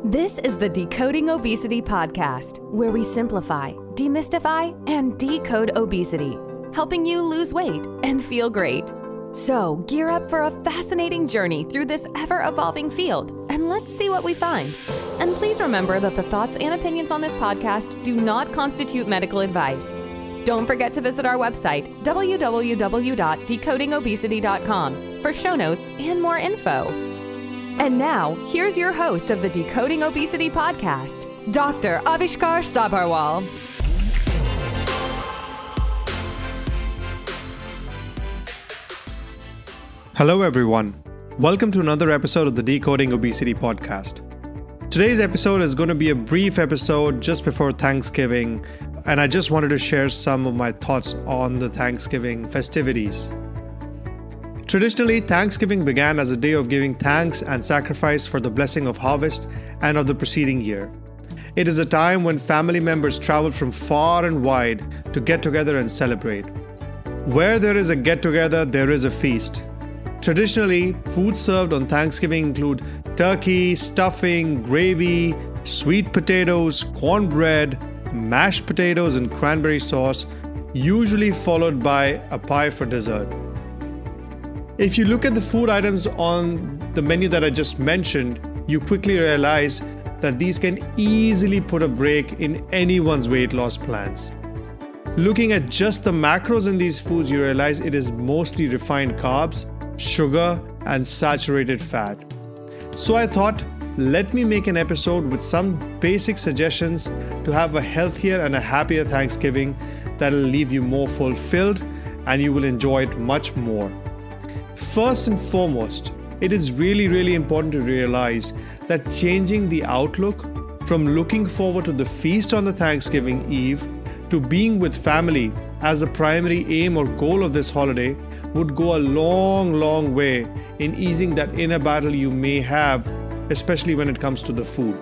This is the Decoding Obesity podcast, where we simplify, demystify, and decode obesity, helping you lose weight and feel great. So gear up for a fascinating journey through this ever-evolving field, and let's see what we find. And please remember that the thoughts and opinions on this podcast do not constitute medical advice. Don't forget to visit our website, www.decodingobesity.com, for show notes and more info. And now, here's your host of the Decoding Obesity podcast, Dr. Avishkar Sabharwal. Hello everyone. Welcome to another episode of the Decoding Obesity podcast. Today's episode is going to be a brief episode just before Thanksgiving, and I just wanted to share some of my thoughts on the Thanksgiving festivities. Traditionally, Thanksgiving began as a day of giving thanks and sacrifice for the blessing of harvest and of the preceding year. It is a time when family members travel from far and wide to get together and celebrate. Where there is a get-together, there is a feast. Traditionally, foods served on Thanksgiving include turkey, stuffing, gravy, sweet potatoes, cornbread, mashed potatoes, and cranberry sauce, usually followed by a pie for dessert. If you look at the food items on the menu that I just mentioned, you quickly realize that these can easily put a break in anyone's weight loss plans. Looking at just the macros in these foods, you realize it is mostly refined carbs, sugar, and saturated fat. So I thought, let me make an episode with some basic suggestions to have a healthier and a happier Thanksgiving that'll leave you more fulfilled and you will enjoy it much more. First and foremost, it is really important to realize that changing the outlook from looking forward to the feast on the Thanksgiving Eve to being with family as the primary aim or goal of this holiday would go a long way in easing that inner battle you may have, especially when it comes to the food.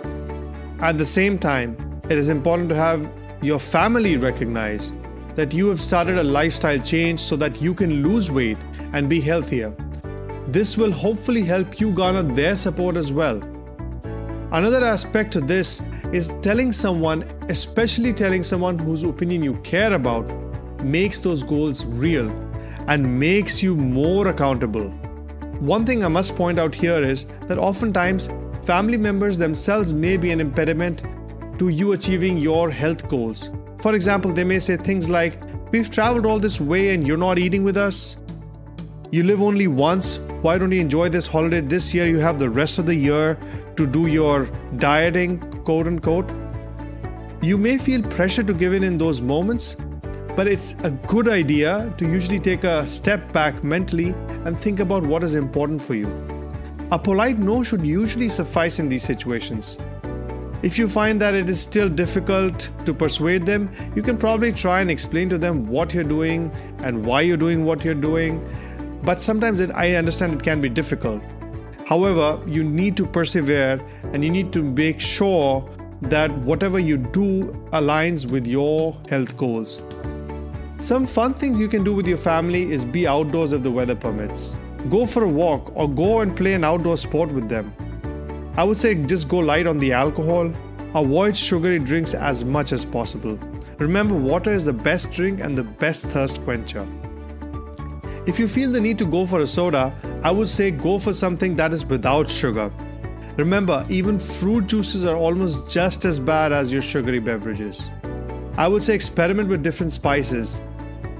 At the same time, it is important to have your family recognize that you have started a lifestyle change so that you can lose weight and be healthier. This will hopefully help you garner their support as well. Another aspect to this is telling someone, especially telling someone whose opinion you care about, makes those goals real and makes you more accountable. One thing I must point out here is that oftentimes family members themselves may be an impediment to you achieving your health goals. For example, they may say things like, "We've traveled all this way and you're not eating with us. You live only once. Why don't you enjoy this holiday this year? You have the rest of the year to do your dieting, quote unquote." You may feel pressure to give in those moments, but it's a good idea to usually take a step back mentally and think about what is important for you. A polite no should usually suffice in these situations. If you find that it is still difficult to persuade them, you can probably try and explain to them what you're doing and why you're doing what you're doing. But sometimes I understand it can be difficult. However, you need to persevere and you need to make sure that whatever you do aligns with your health goals. Some fun things you can do with your family is be outdoors if the weather permits. Go for a walk or go and play an outdoor sport with them. I would say just go light on the alcohol. Avoid sugary drinks as much as possible. Remember, water is the best drink and the best thirst quencher. If you feel the need to go for a soda, I would say go for something that is without sugar. Remember, even fruit juices are almost just as bad as your sugary beverages. I would say experiment with different spices.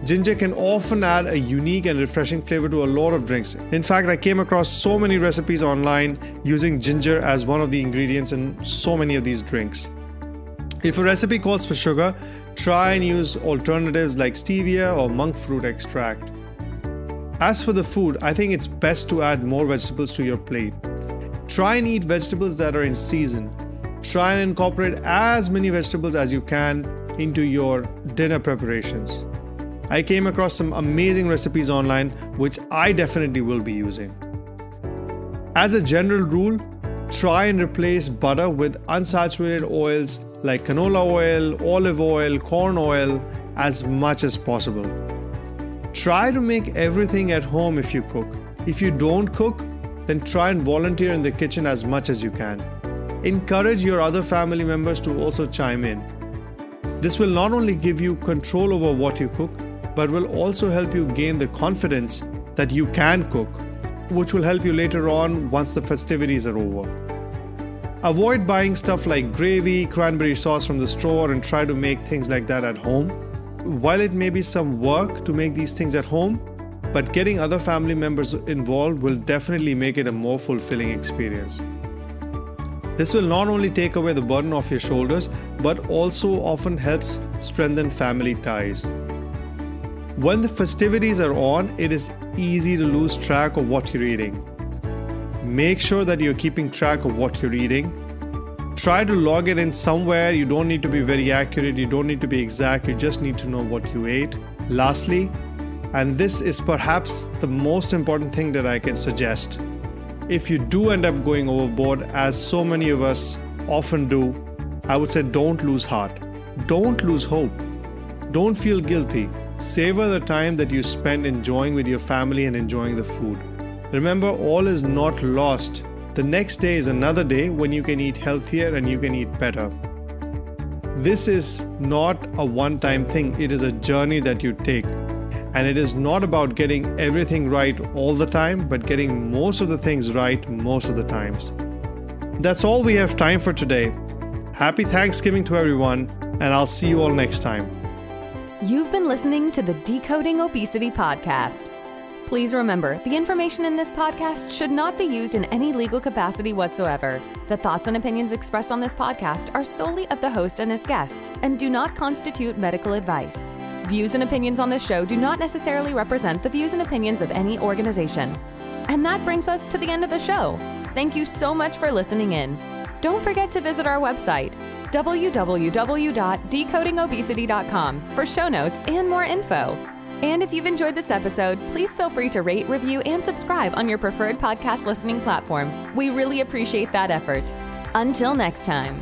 Ginger can often add a unique and refreshing flavor to a lot of drinks. In fact, I came across so many recipes online using ginger as one of the ingredients in so many of these drinks. If a recipe calls for sugar, try and use alternatives like stevia or monk fruit extract. As for the food, I think it's best to add more vegetables to your plate. Try and eat vegetables that are in season. Try and incorporate as many vegetables as you can into your dinner preparations. I came across some amazing recipes online, which I definitely will be using. As a general rule, try and replace butter with unsaturated oils like canola oil, olive oil, corn oil as much as possible. Try to make everything at home if you cook. If you don't cook, then try and volunteer in the kitchen as much as you can. encourage your other family members to also chime in. This will not only give you control over what you cook, but will also help you gain the confidence that you can cook, which will help you later on once the festivities are over. Avoid buying stuff like gravy, cranberry sauce from the store and try to make things like that at home. While it may be some work to make these things at home, but getting other family members involved will definitely make it a more fulfilling experience. This will not only take away the burden off your shoulders, but also often helps strengthen family ties. When the festivities are on, it is easy to lose track of what you're eating. Make sure that you're keeping track of what you're eating. Try to log it in somewhere. You don't need to be very accurate, you don't need to be exact, you just need to know what you ate. Lastly, and this is perhaps the most important thing that I can suggest, if you do end up going overboard, as so many of us often do, I would say don't lose heart. Don't lose hope. Don't feel guilty. Savor the time that you spend enjoying with your family and enjoying the food. Remember, all is not lost. The next day is another day when you can eat healthier and you can eat better. This is not a one-time thing. It is a journey that you take. And it is not about getting everything right all the time, but getting most of the things right most of the times. That's all we have time for today. Happy Thanksgiving to everyone, and I'll see you all next time. You've been listening to the Decoding Obesity podcast. Please remember, the information in this podcast should not be used in any legal capacity whatsoever. The thoughts and opinions expressed on this podcast are solely of the host and his guests and do not constitute medical advice. Views and opinions on this show do not necessarily represent the views and opinions of any organization. And that brings us to the end of the show. Thank you so much for listening in. Don't forget to visit our website, www.decodingobesity.com, for show notes and more info. And if you've enjoyed this episode, please feel free to rate, review, and subscribe on your preferred podcast listening platform. We really appreciate that effort. Until next time.